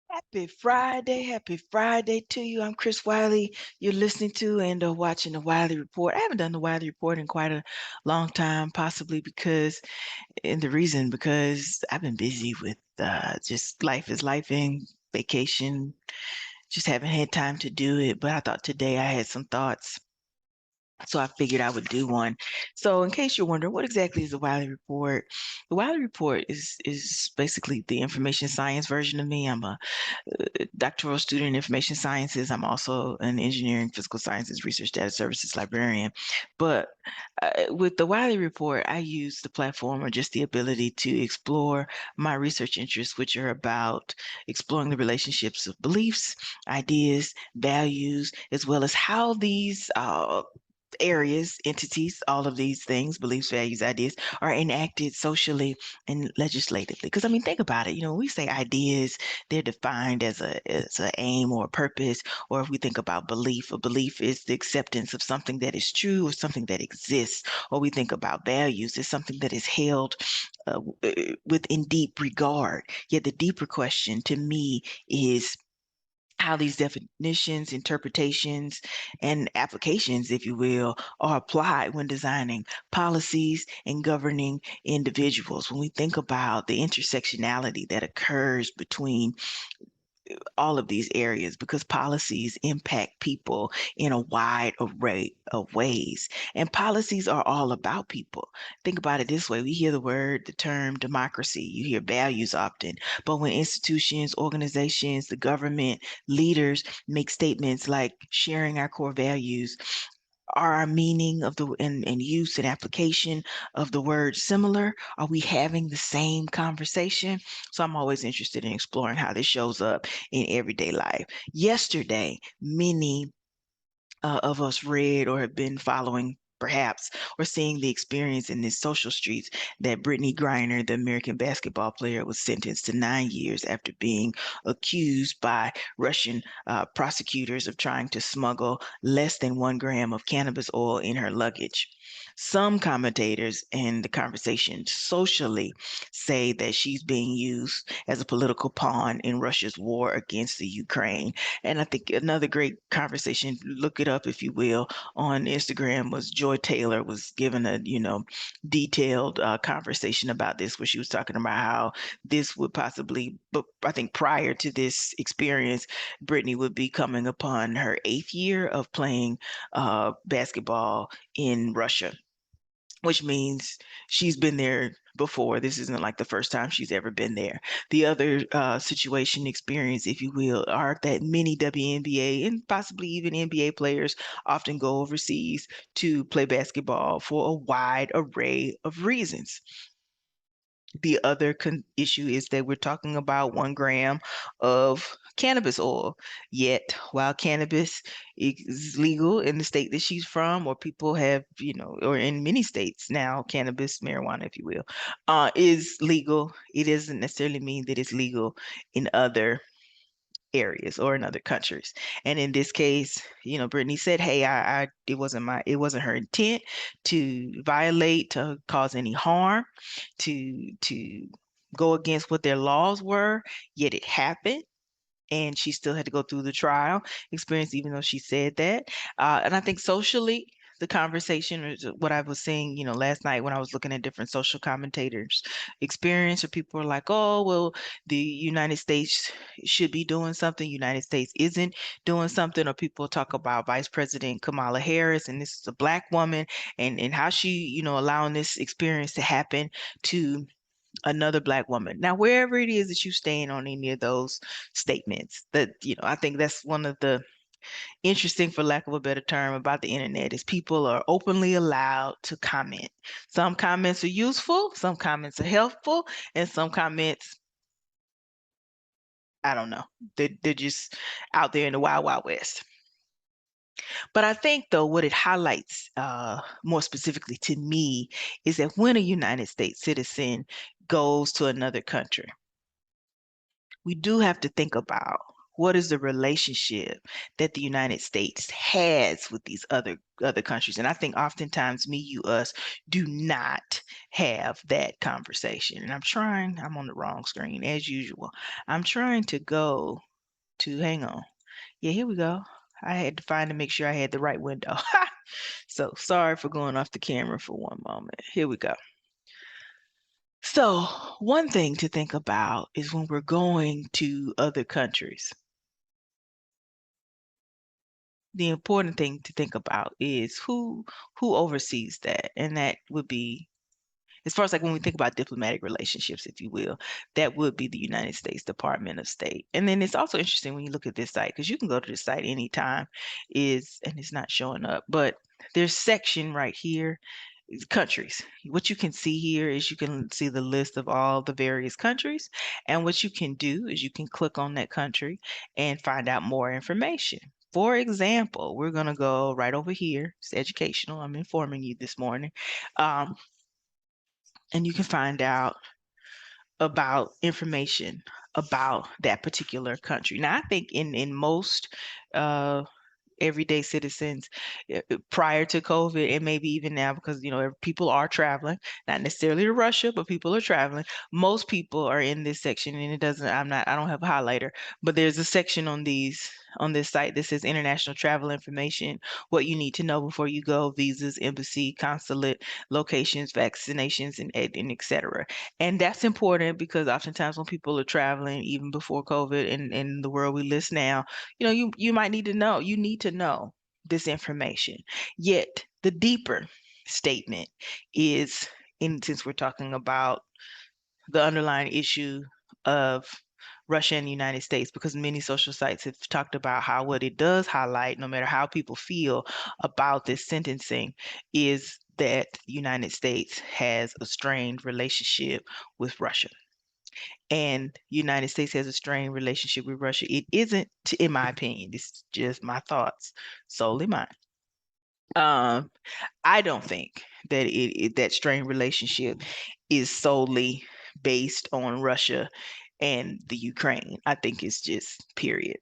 Happy Friday to you. I'm Chris Wiley. You're listening to and watching the Wiley Report. I haven't done the Wiley Report in quite a long time, possibly because I've been busy with just life is life and vacation. Just haven't had time to do it. But I thought today I had some thoughts, so I figured I would do one. So in case you're wondering, what exactly is the Wiley Report? The Wiley Report is basically the information science version of me. I'm a doctoral student in information sciences. I'm also an engineering physical sciences research data services librarian. But with the Wiley Report, I use the platform or just the ability to explore my research interests, which are about exploring the relationships of beliefs, ideas, values, as well as how these areas, entities, all of these things, beliefs, values, ideas, are enacted socially and legislatively. Because I mean, think about it. When we say ideas, they're defined as a aim or a purpose. Or if we think about belief, a belief is the acceptance of something that is true or something that exists. Or we think about values, it's something that is held within deep regard. Yet the deeper question to me is how these definitions, interpretations, and applications, if you will, are applied when designing policies and governing individuals. When we think about the intersectionality that occurs between all of these areas, because policies impact people in a wide array of ways. And policies are all about people. Think about it this way. We hear the term democracy, you hear values often, but when institutions, organizations, the government, leaders make statements like sharing our core values, are our meaning of the and use and application of the word similar? Are we having the same conversation? So I'm always interested in exploring how this shows up in everyday life. Yesterday, many of us read or have been following perhaps or seeing the experience in these social streets that Brittney Griner, the American basketball player, was sentenced to 9 years after being accused by Russian prosecutors of trying to smuggle less than 1 gram of cannabis oil in her luggage. Some commentators in the conversation socially say that she's being used as a political pawn in Russia's war against the Ukraine. And I think another great conversation, look it up if you will, on Instagram, was Joy Taylor was given a detailed conversation about this, where she was talking about how this would possibly, but I think prior to this experience, Brittney would be coming upon her 8th year of playing basketball in Russia, which means she's been there before. This isn't like the first time she's ever been there. The other situation, experience, if you will, are that many WNBA and possibly even NBA players often go overseas to play basketball for a wide array of reasons. The other issue is that we're talking about 1 gram of cannabis oil. Yet, while cannabis is legal in the state that she's from, or people have, or in many states now, cannabis, marijuana, if you will, is legal, it doesn't necessarily mean that it's legal in other areas or in other countries. And in this case, Brittney said, "Hey, it wasn't her intent to violate, to cause any harm, to go against what their laws were, yet it happened." And she still had to go through the trial experience, even though she said that. And I think socially, the conversation, or what I was seeing, last night when I was looking at different social commentators' experience, or people were like, "Oh, well, the United States should be doing something. United States isn't doing something." Or people talk about Vice President Kamala Harris, and this is a Black woman, and how she, allowing this experience to happen to another Black woman. Now, wherever it is that you stand on any of those statements, that, I think that's one of the interesting, for lack of a better term, about the internet, is people are openly allowed to comment. Some comments are useful, some comments are helpful, and some comments, I don't know, they're just out there in the wild, wild west. But I think, though, what it highlights more specifically to me is that when a United States citizen goes to another country, we do have to think about What is the relationship that the United States has with these other countries? And I think oftentimes me, you, us do not have that conversation. And I'm on the wrong screen as usual. I'm trying to go to, hang on. Yeah, here we go. I had to find to make sure I had the right window. So sorry for going off the camera for one moment. Here we go. So one thing to think about is when we're going to other countries, the important thing to think about is who oversees that, and that would be, as far as like when we think about diplomatic relationships, if you will, that would be the United States Department of State. And then it's also interesting when you look at this site, because you can go to this site anytime, and it's not showing up, but there's section right here, countries. What you can see here is you can see the list of all the various countries. And what you can do is you can click on that country and find out more information. For example, we're going to go right over here. It's educational. I'm informing you this morning. And you can find out about information about that particular country. Now, I think in most uh, everyday citizens prior to COVID, and maybe even now, because people are traveling, not necessarily to Russia, but people are traveling. Most people are in this section, and I don't have a highlighter, but there's a section on this site that says international travel information, what you need to know before you go, visas, embassy, consulate, locations, vaccinations, and etc. And that's important because oftentimes when people are traveling, even before COVID, in the world we live now, you might need to know. You need to know this information. Yet the deeper statement is, since we're talking about the underlying issue of Russia and the United States, because many social sites have talked about how what it does highlight, no matter how people feel about this sentencing, is that the United States has a strained relationship with Russia. And the United States has a strained relationship with Russia. It isn't, in my opinion, this is just my thoughts, solely mine. I don't think that that strained relationship is solely based on Russia and the Ukraine. I think it's just period.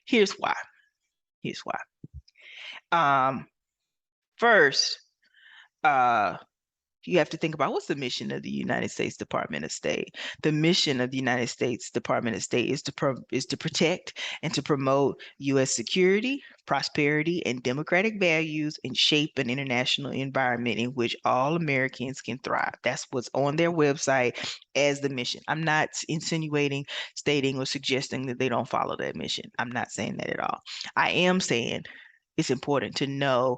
Here's why. Here's why. First, uh, you have to think about what's the mission of the United States Department of State. The mission of the United States Department of State is to protect and to promote U.S. security, prosperity, and democratic values, and shape an international environment in which all Americans can thrive. That's what's on their website as the mission. I'm not insinuating, stating, or suggesting that they don't follow that mission. I'm not saying that at all. I am saying it's important to know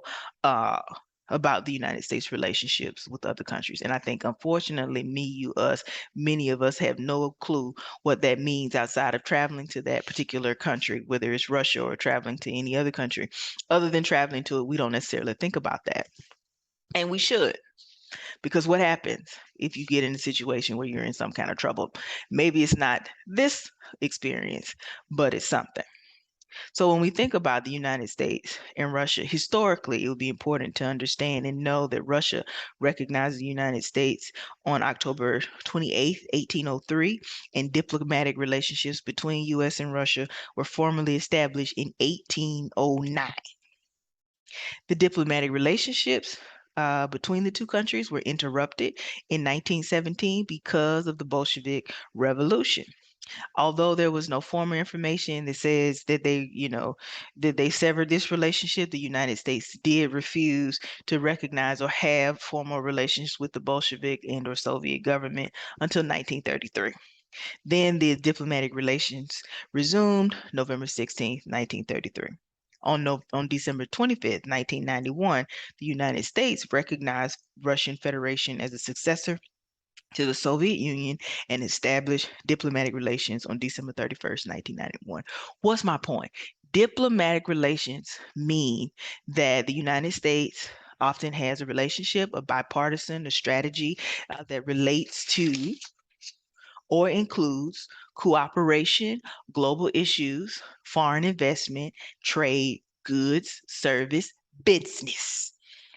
about the United States relationships with other countries. And I think, unfortunately, me, you, us, many of us have no clue what that means outside of traveling to that particular country, whether it's Russia or traveling to any other country. Other than traveling to it, we don't necessarily think about that. And we should, because what happens if you get in a situation where you're in some kind of trouble? Maybe it's not this experience, but it's something. So when we think about the United States and Russia, historically, it would be important to understand and know that Russia recognized the United States on October 28th, 1803, and diplomatic relationships between U.S. and Russia were formally established in 1809. The diplomatic relationships between the two countries were interrupted in 1917 because of the Bolshevik Revolution. Although there was no formal information that says that they severed this relationship, the United States did refuse to recognize or have formal relations with the Bolshevik and or Soviet government until 1933. Then the diplomatic relations resumed November 16th, 1933. On December 25th, 1991, the United States recognized Russian Federation as a successor to the Soviet Union and established diplomatic relations on December 31st, 1991. What's my point? Diplomatic relations mean that the United States often has a relationship, a bipartisan, a strategy that relates to or includes cooperation, global issues, foreign investment, trade, goods, service, business.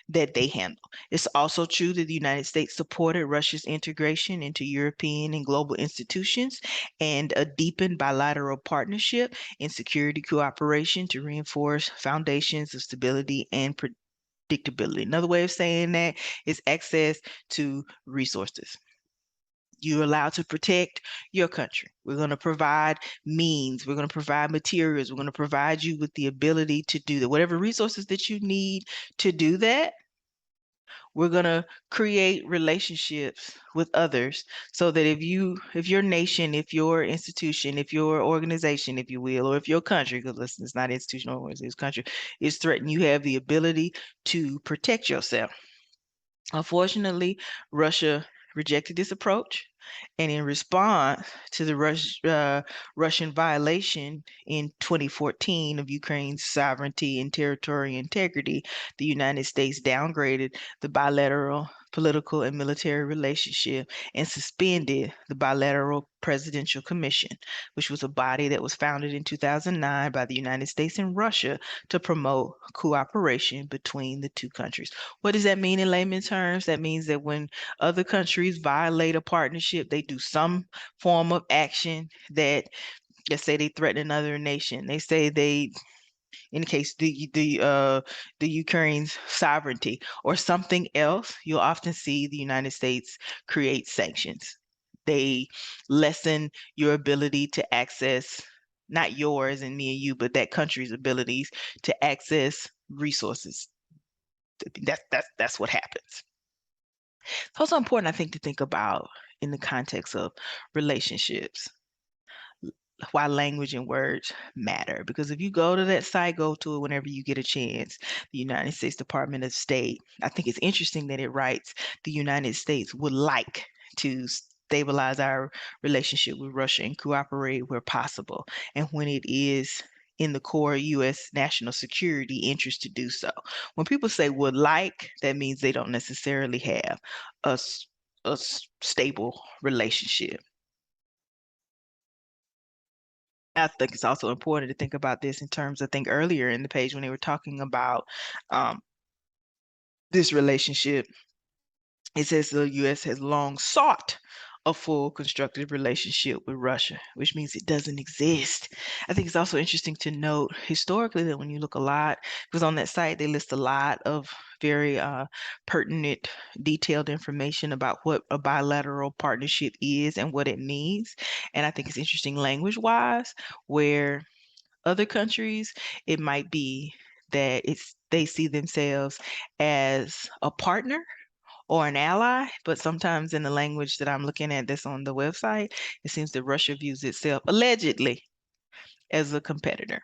that they handle. It's also true that the United States supported Russia's integration into European and global institutions and a deepened bilateral partnership in security cooperation to reinforce foundations of stability and predictability. Another way of saying that is access to resources. You're allowed to protect your country. We're going to provide means. We're going to provide materials. We're going to provide you with the ability to do that. Whatever resources that you need to do that, we're going to create relationships with others so that if your nation, if your institution, if your organization, if you will, or if your country, because listen, it's not institutional organization, it's country, is threatened, you have the ability to protect yourself. Unfortunately, Russia rejected this approach, and in response to the Russian violation in 2014 of Ukraine's sovereignty and territorial integrity, the United States downgraded the bilateral political and military relationship and suspended the Bilateral Presidential Commission, which was a body that was founded in 2009 by the United States and Russia to promote cooperation between the two countries. What does that mean in layman's terms? That means that when other countries violate a partnership, they do some form of action that, let's say they threaten another nation. They say they, in the case the Ukraine's sovereignty or something else, you'll often see the United States create sanctions. They lessen your ability to access, not yours and me and you, but that country's abilities to access resources. That's what happens. It's also important, I think, to think about in the context of relationships, why language and words matter. Because if you go to that site, go to it whenever you get a chance. The United States Department of State, I think it's interesting that it writes the United States would like to stabilize our relationship with Russia and cooperate where possible, and when it is in the core U.S. national security interest to do so. When people say would like, that means they don't necessarily have a, a stable relationship. I think it's also important to think about this in terms, I think earlier in the page when they were talking about um, this relationship, it says the U.S. has long sought a full constructive relationship with Russia, which means it doesn't exist. I think it's also interesting to note historically that when you look a lot, because on that site they list a lot of very pertinent, detailed information about what a bilateral partnership is and what it means. And I think it's interesting language-wise, where other countries, it might be that they see themselves as a partner or an ally, but sometimes in the language that I'm looking at that's on the website, it seems that Russia views itself allegedly as a competitor.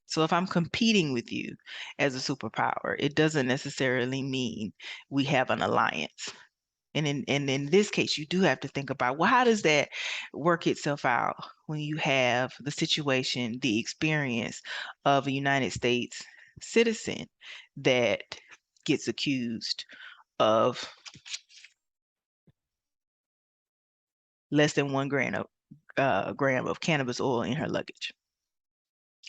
So if I'm competing with you as a superpower, it doesn't necessarily mean we have an alliance. And in this case, you do have to think about, well, how does that work itself out when you have the situation, the experience of a United States citizen that gets accused of less than 1 gram of cannabis oil in her luggage?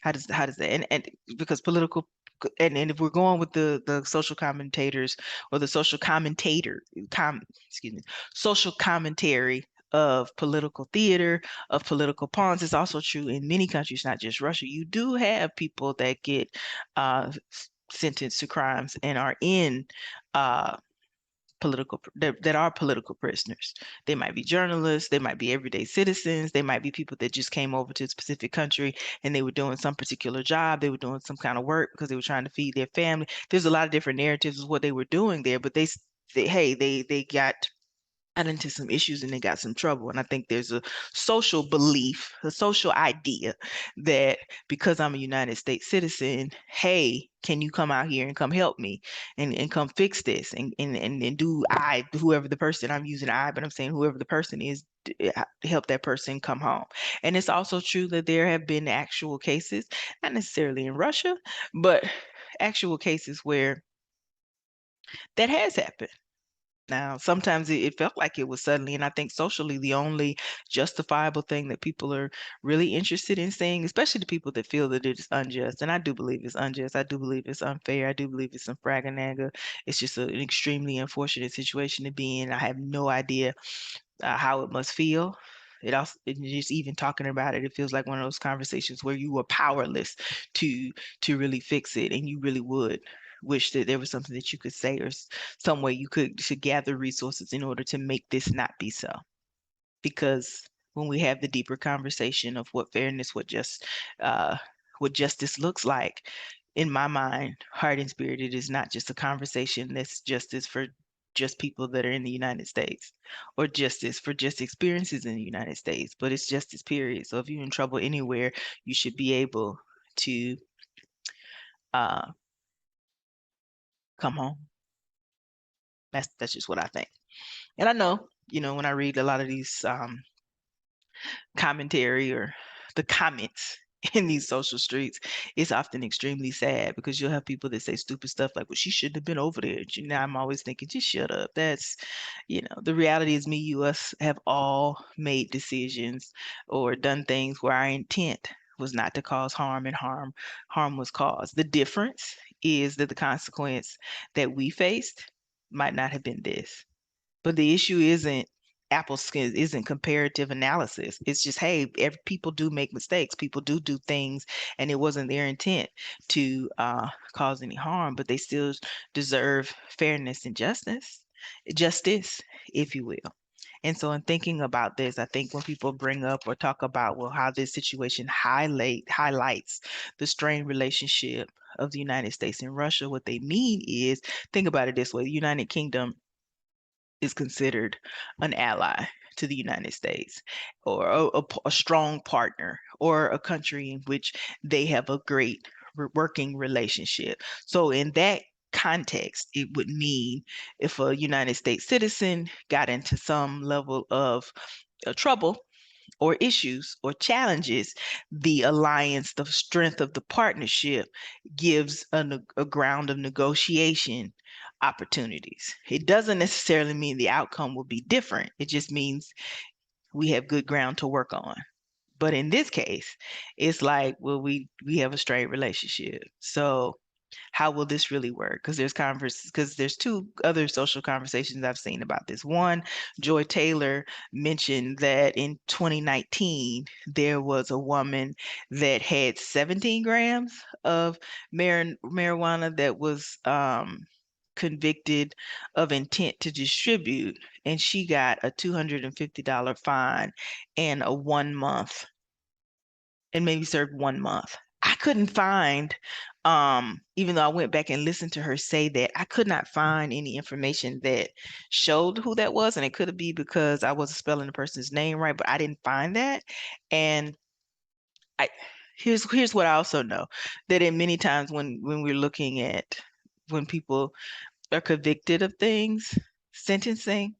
How does that, and because political, and if we're going with the social commentators or the social commentator excuse me, social commentary of political theater, of political pawns, it's also true in many countries, not just Russia. You do have people that get sentenced to crimes and are in that are political prisoners. They might be journalists, they might be everyday citizens, they might be people that just came over to a specific country and they were doing some particular job, they were doing some kind of work because they were trying to feed their family. There's a lot of different narratives of what they were doing there, but they got into some issues and they got some trouble. And I think there's a social belief, a social idea that because I'm a United States citizen, hey, can you come out here and come help me and come fix this and do whoever the person, I'm using but I'm saying whoever the person is, help that person come home. And it's also true that there have been actual cases, not necessarily in Russia, but actual cases where that has happened. Now, sometimes it felt like it was suddenly, and I think socially, the only justifiable thing that people are really interested in saying, especially the people that feel that it's unjust, and I do believe it's unjust. I do believe it's unfair. I do believe it's some fraganaga. It's just an extremely unfortunate situation to be in. I have no idea how it must feel. Just even talking about it, it feels like one of those conversations where you were powerless to to really fix it, and you really would wish that there was something that you could say or some way you could to gather resources in order to make this not be so. Because when we have the deeper conversation of what fairness, uh, what justice looks like, in my mind, heart and spirit, it is not just a conversation that's justice for just people that are in the United States or justice for just experiences in the United States, but it's justice, period. So if you're in trouble anywhere, you should be able to uh, come home. That's just what I think. And I know, when I read a lot of these commentary or the comments in these social streets, it's often extremely sad because you'll have people that say stupid stuff like, well, she shouldn't have been over there. I'm always thinking, just shut up. The reality is us have all made decisions or done things where our intent was not to cause harm and harm was caused. The difference is that the consequence that we faced might not have been this. But the issue isn't apples skin isn't comparative analysis. It's just, hey, people do make mistakes. People do things, and it wasn't their intent to cause any harm, but they still deserve fairness and justice, if you will. And so, in thinking about this, I think when people bring up or talk about, well, how this situation highlights the strained relationship of the United States and Russia, what they mean is, think about it this way: the United Kingdom is considered an ally to the United States or a strong partner or a country in which they have a great working relationship. So, in that context, it would mean if a United States citizen got into some level of trouble or issues or challenges, the alliance, the strength of the partnership gives a ground of negotiation opportunities. It doesn't necessarily mean the outcome will be different. It just means we have good ground to work on. But in this case, it's like, well, we have a straight relationship. So how will this really work? Because there's two other social conversations I've seen about this. One, Joy Taylor mentioned that in 2019 there was a woman that had 17 grams of marijuana that was convicted of intent to distribute, and she got a $250 fine and a 1 month and maybe served 1 month. I couldn't find, even though I went back and listened to her say that, I could not find any information that showed who that was. And it could be because I wasn't spelling the person's name right, but I didn't find that. And I here's what I also know, that in many times when we're looking at when people are convicted of things, sentencing,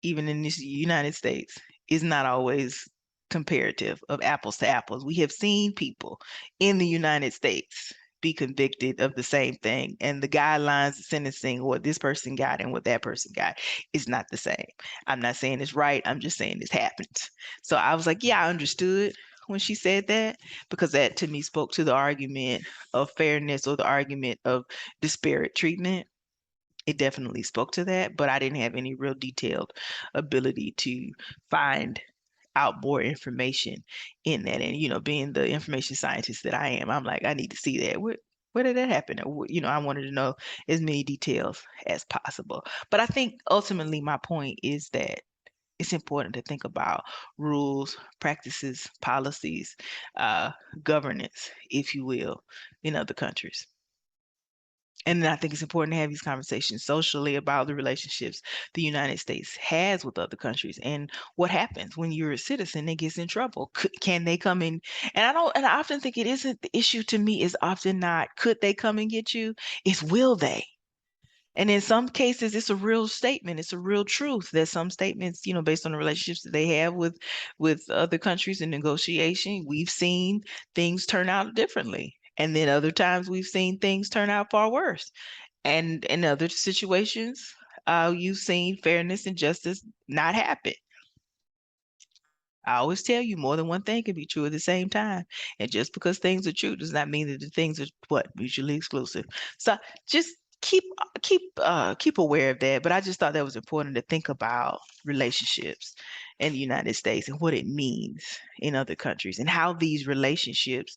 even in this United States, is not always comparative of apples to apples. We have seen people in the United States be convicted of the same thing, and the guidelines, the sentencing, what this person got and what that person got is not the same. I'm not saying it's right. I'm just saying this happens. So I was like, yeah, I understood when she said that, because that to me spoke to the argument of fairness or the argument of disparate treatment. It definitely spoke to that, but I didn't have any real detailed ability to find out more information in that. And, being the information scientist that I am, I'm like, I need to see that. Where did that happen? Or, I wanted to know as many details as possible. But I think ultimately my point is that it's important to think about rules, practices, policies, uh, governance, if you will, in other countries. And I think it's important to have these conversations socially about the relationships the United States has with other countries and what happens when you're a citizen that gets in trouble. Can they come in? And I often think it isn't the issue to me is often not could they come and get you? It's will they? And in some cases, it's a real statement. It's a real truth that some statements, based on the relationships that they have with other countries in negotiation, we've seen things turn out differently. And then other times we've seen things turn out far worse. And in other situations, you've seen fairness and justice not happen. I always tell you more than one thing can be true at the same time. And just because things are true does not mean that the things are what mutually exclusive. So just keep aware of that. But I just thought that was important to think about relationships in the United States and what it means in other countries and how these relationships,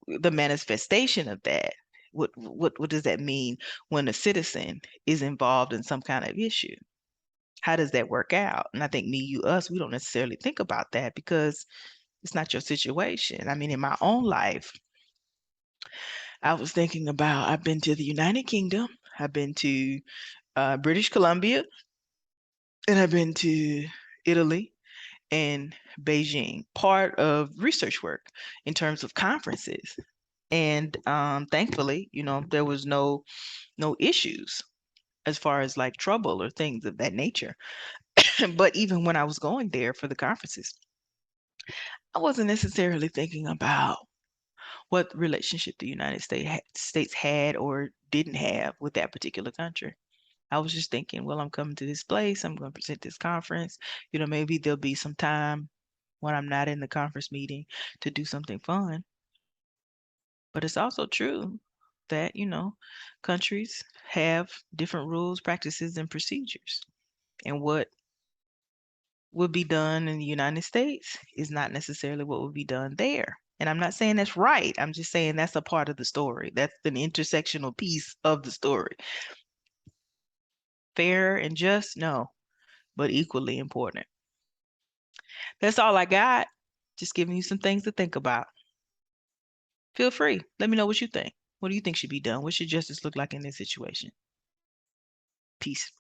the manifestation of that, what does that mean when a citizen is involved in some kind of issue? How does that work out? And I think me, you, us, we don't necessarily think about that because it's not your situation. I mean, in my own life, I was thinking about I've been to the United Kingdom, I've been to British Columbia, and I've been to Italy and Beijing, part of research work in terms of conferences. And thankfully, there was no issues as far as like trouble or things of that nature. But even when I was going there for the conferences, I wasn't necessarily thinking about what relationship the United States had or didn't have with that particular country. I was just thinking, well, I'm coming to this place, I'm going to present this conference. Maybe there'll be some time when I'm not in the conference meeting to do something fun. But it's also true that, countries have different rules, practices, and procedures. And what would be done in the United States is not necessarily what would be done there. And I'm not saying that's right. I'm just saying that's a part of the story. That's an intersectional piece of the story. Fair and just, no, but equally important. That's all I got. Just giving you some things to think about. Feel free. Let me know what you think. What do you think should be done? What should justice look like in this situation? Peace.